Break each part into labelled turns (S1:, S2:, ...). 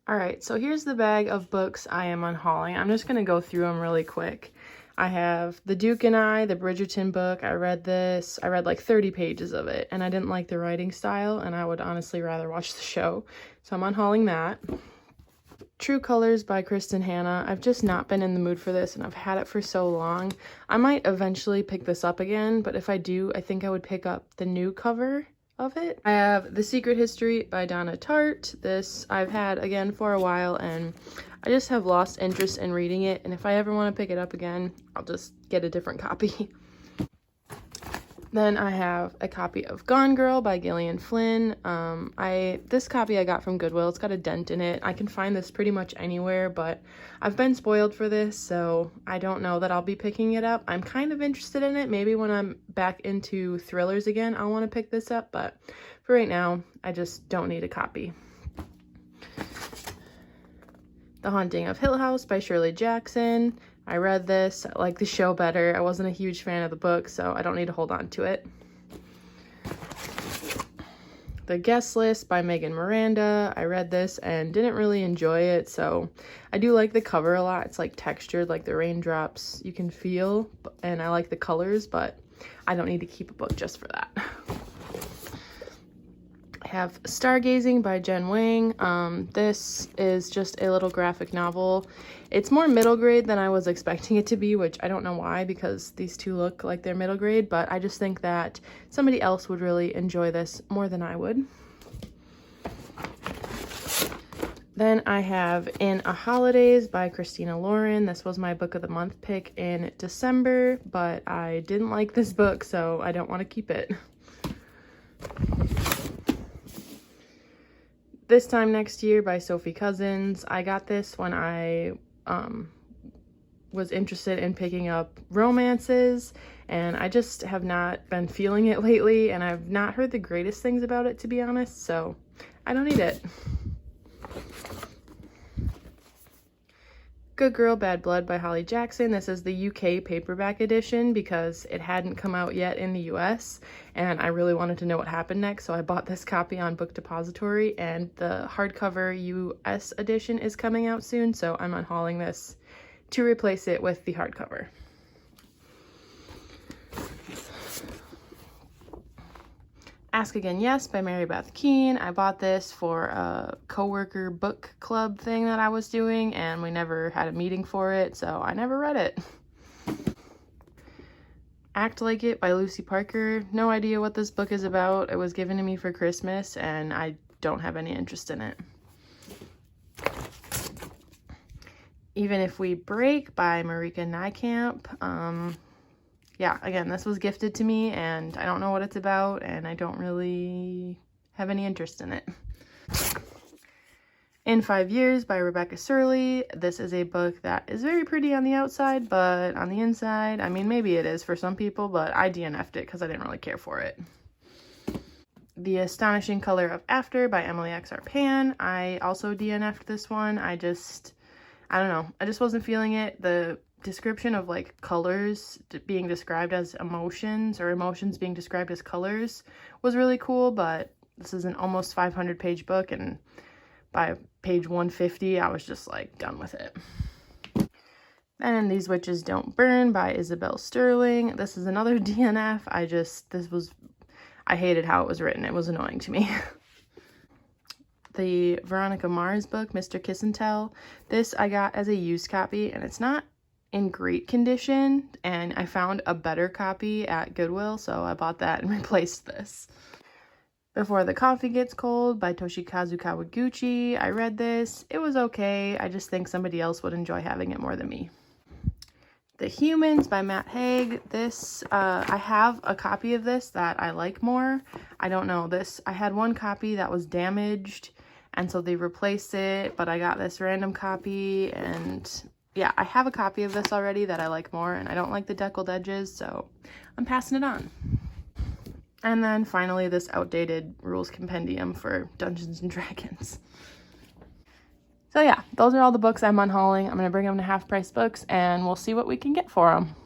S1: All right, so here's the bag of books I am unhauling. I'm just going to go through them really quick. I have The Duke and I, the Bridgerton book. I read this. I read like 30 pages of it, and I didn't like the writing style, and I would honestly rather watch the show. So I'm unhauling that. True Colors by Kristen Hanna. I've just not been in the mood for this, and I've had it for so long. I might eventually pick this up again, but if I do, I think I would pick up the new cover of it. I have The Secret History by Donna Tartt. This I've had again for a while, and I just have lost interest in reading it, and if I ever want to pick it up again, I'll just get a different copy. Then I have a copy of Gone Girl by Gillian Flynn. This copy I got from Goodwill. It's got a dent in it. I can find this pretty much anywhere, but I've been spoiled for this, so I don't know that I'll be picking it up. I'm kind of interested in it. Maybe when I'm back into thrillers again, I'll want to pick this up, but for right now, I just don't need a copy. The Haunting of Hill House by Shirley Jackson. I read this. I like the show better. I wasn't a huge fan of the book, so I don't need to hold on to it. The Guest List by Megan Miranda. I read this and didn't really enjoy it, so I do like the cover a lot. It's like textured, like the raindrops you can feel, and I like the colors, but I don't need to keep a book just for that. I have Stargazing by Jen Wang. This is just a little graphic novel. It's more middle grade than I was expecting it to be, which I don't know why, because these two look like they're middle grade, but I just think that somebody else would really enjoy this more than I would. Then I have In a Holidays by Christina Lauren. This was my book of the month pick in December, but I didn't like this book, so I don't want to keep it. This Time Next Year by Sophie Cousins. I got this when I was interested in picking up romances, and I just have not been feeling it lately, and I've not heard the greatest things about it, to be honest, so I don't need it. Good Girl, Bad Blood by Holly Jackson. This is the UK paperback edition because it hadn't come out yet in the US, and I really wanted to know what happened next, so I bought this copy on Book Depository, and the hardcover US edition is coming out soon, so I'm unhauling this to replace it with the hardcover. Ask Again Yes by Mary Beth Keane. I bought this for a coworker book club thing that I was doing, and we never had a meeting for it, so I never read it. Act Like It by Lucy Parker. No idea what this book is about. It was given to me for Christmas, and I don't have any interest in it. Even If We Break by Marika Nijkamp. Yeah, again, this was gifted to me, and I don't know what it's about, and I don't really have any interest in it. In 5 Years by Rebecca Shirley. This is a book that is very pretty on the outside, but on the inside, I mean, maybe it is for some people, but I DNF'd it because I didn't really care for it. The Astonishing Color of After by Emily X. R. Pan. I also DNF'd this one. I don't know. I just wasn't feeling it. The description of like colors being described as emotions, or emotions being described as colors, was really cool, but this is an almost 500-page book, and by page 150 I was just like done with it. And These Witches Don't Burn by Isabel Sterling. This is another DNF. I hated how it was written. It was annoying to me. The Veronica Mars book, Mr. Kiss and Tell. This I got as a used copy, and it's not in great condition, and I found a better copy at Goodwill, so I bought that and replaced this. Before the Coffee Gets Cold by Toshikazu Kawaguchi. I read this. It was okay. I just think somebody else would enjoy having it more than me. The Humans by Matt Haig. This, I have a copy of this that I like more. I don't know, I had one copy that was damaged, and so they replaced it, but I got this random copy, and yeah, I have a copy of this already that I like more, and I don't like the deckled edges, so I'm passing it on. And then finally, this outdated rules compendium for Dungeons & Dragons. So yeah, those are all the books I'm unhauling. I'm going to bring them to Half Price Books, and we'll see what we can get for them.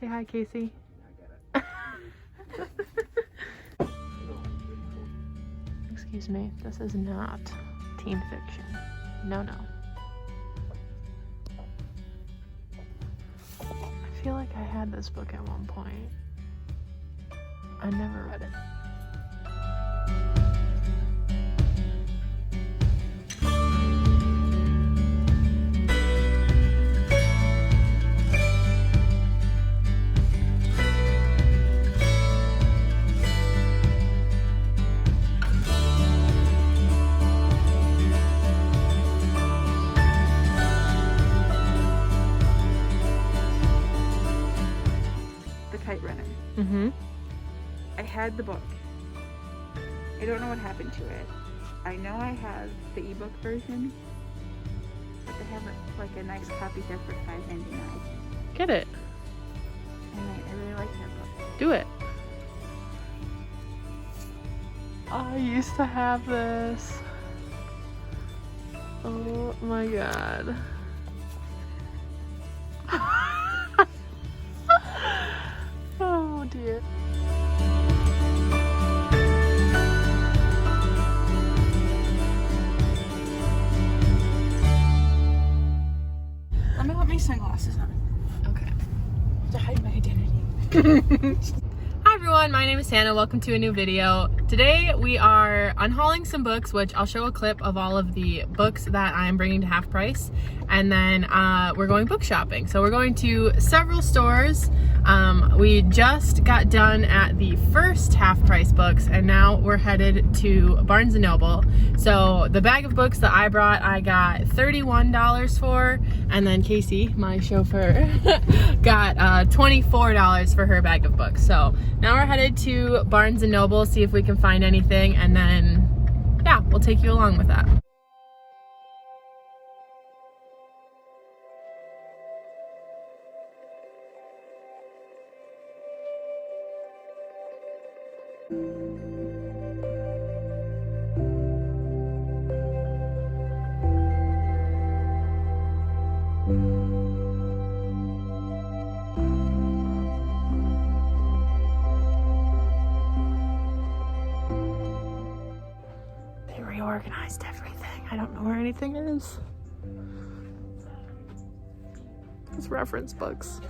S1: Say hi, Casey. Excuse me, this is not teen fiction. No, no. I feel like I had this book at one point. I never read it.
S2: Kite Runner.
S1: Mm-hmm.
S2: I had the book. I don't know what happened to it. I know I have the ebook version, but they have like a nice copy here for $5.99.
S1: Get it.
S2: And I really like that book.
S1: Do it. I used to have this. Oh my god. Oh dear.
S2: Let me put my sunglasses on.
S1: Okay.
S2: To hide my identity.
S1: Hi everyone, my name is Hannah. Welcome to a new video. Today we are unhauling some books, which I'll show a clip of all of the books that I'm bringing to half price, and then we're going book shopping. So we're going to several stores. We just got done at the first half price books, and now we're headed to Barnes & Noble. So the bag of books that I brought, I got $31 for, and then Casey, my chauffeur, got $24 for her bag of books. So now we're headed to Barnes & Noble, see if we can find anything, and then, yeah, we'll take you along with that. Reorganized everything. I don't know where anything is. It's reference books.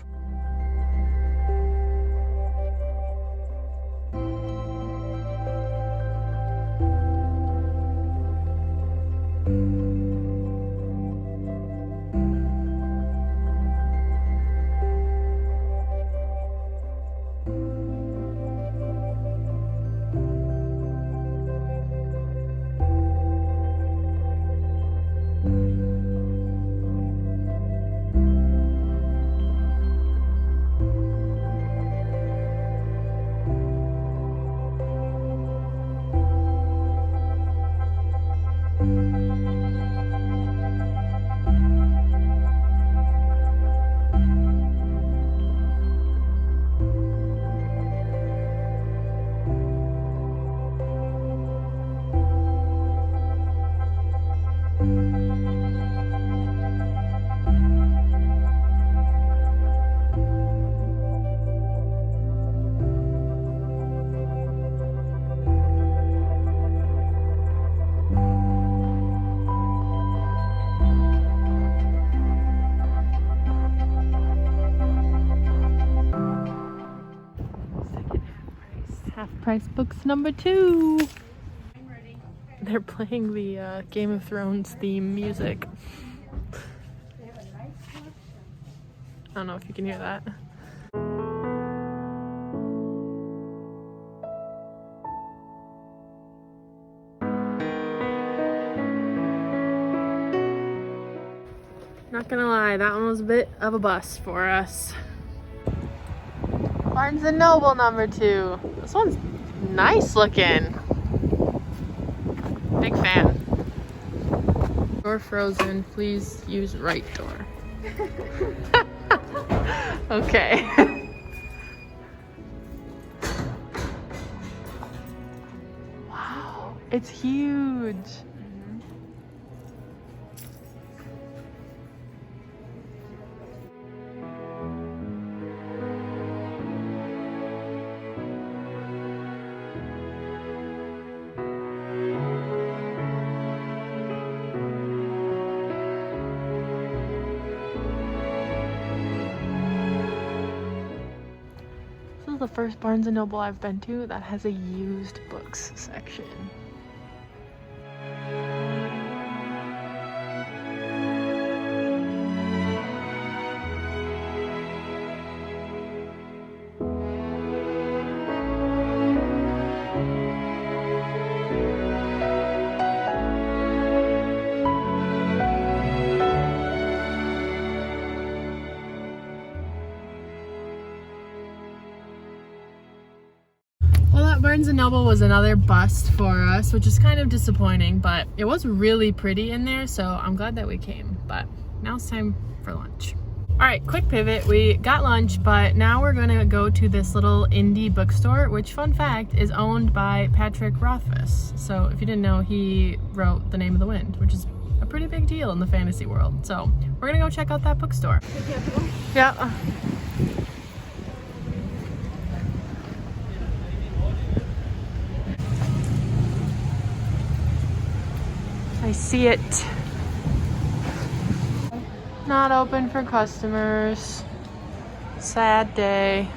S1: Price books number 2.
S2: I'm ready.
S1: They're playing the Game of Thrones theme music. I don't know if you can hear that. Not gonna lie, that one was a bit of a bust for us. Barnes & Noble number 2. This one's nice looking. Big fan. Door frozen. Please use right door. Okay. Wow, it's huge. the first Barnes & Noble I've been to that has a used books section. Well, that Barnes & Noble was another bust for us, which is kind of disappointing, but it was really pretty in there, so I'm glad that we came. But now it's time for lunch. All right, quick pivot. We got lunch, but now we're gonna go to this little indie bookstore, which, fun fact, is owned by Patrick Rothfuss. So if you didn't know, he wrote The Name of the Wind, which is a pretty big deal in the fantasy world. So we're gonna go check out that bookstore. Yeah. I see it. Not open for customers. Sad day.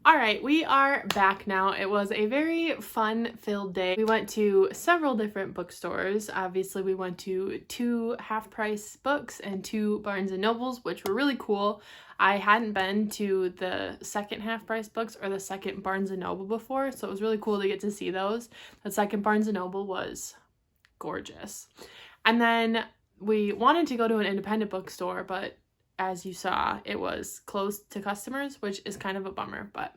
S1: All right, we are back now. It was a very fun-filled day. We went to several different bookstores. Obviously, we went to 2 half-price books and 2 Barnes & Nobles, which were really cool. I hadn't been to the second half-price books or the second Barnes & Noble before, so it was really cool to get to see those. The second Barnes & Noble was gorgeous. And then we wanted to go to an independent bookstore, but as you saw, it was closed to customers, which is kind of a bummer, but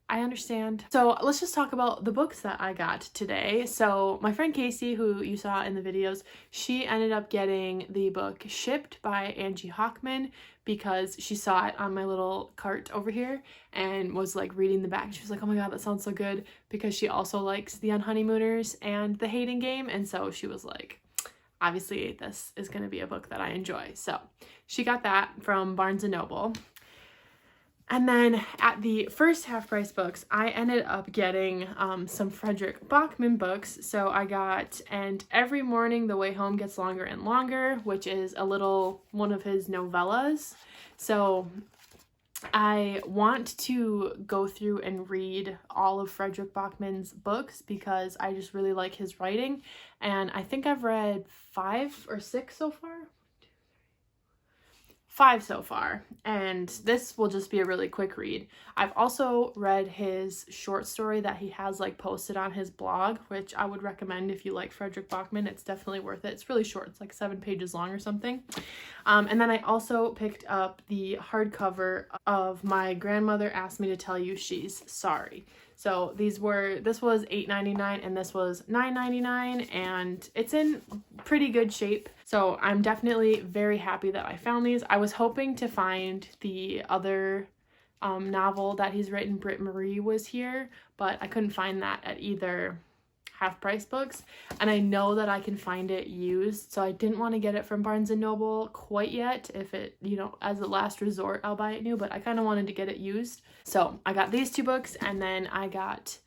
S1: I understand. So let's just talk about the books that I got today. So my friend Casey, who you saw in the videos, she ended up getting the book Shipped by Angie Hockman because she saw it on my little cart over here and was like reading the back. She was like, oh my god, that sounds so good, because she also likes the Unhoneymooners and the Hating Game, and so she was like, obviously this is going to be a book that I enjoy. So she got that from Barnes & Noble. And then at the first half-price books, I ended up getting some Frederick Bachman books. So I got And Every Morning the Way Home Gets Longer and Longer, which is one of his novellas. So I want to go through and read all of Frederick Bachman's books because I just really like his writing. And I think I've read 5 or 6 so far. 5 so far, and this will just be a really quick read. I've also read his short story that he has like posted on his blog, which I would recommend if you like Frederick Bachman. It's definitely worth it. It's really short. It's like 7 pages long or something. And then I also picked up the hardcover of My Grandmother Asked Me to Tell You She's Sorry. So this was $8.99 and this was $9.99, and it's in pretty good shape. So I'm definitely very happy that I found these. I was hoping to find the other novel that he's written, Britt Marie, was here, but I couldn't find that at either half-price books, and I know that I can find it used, so I didn't want to get it from Barnes & Noble quite yet. If it, as a last resort, I'll buy it new, but I kind of wanted to get it used. So I got these 2 books, and then I got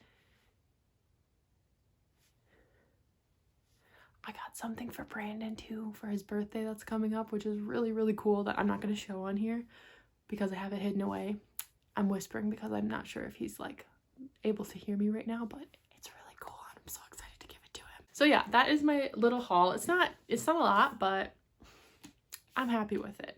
S1: something for Brandon too for his birthday that's coming up, which is really, really cool, that I'm not going to show on here because I have it hidden away. I'm whispering because I'm not sure if he's like able to hear me right now, but it's really cool. I'm so excited to give it to him. So yeah, that is my little haul. It's not a lot, but I'm happy with it.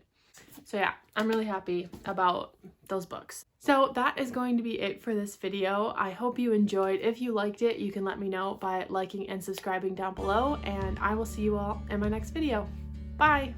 S1: So yeah, I'm really happy about those books. So that is going to be it for this video. I hope you enjoyed. If you liked it, you can let me know by liking and subscribing down below, and I will see you all in my next video. Bye!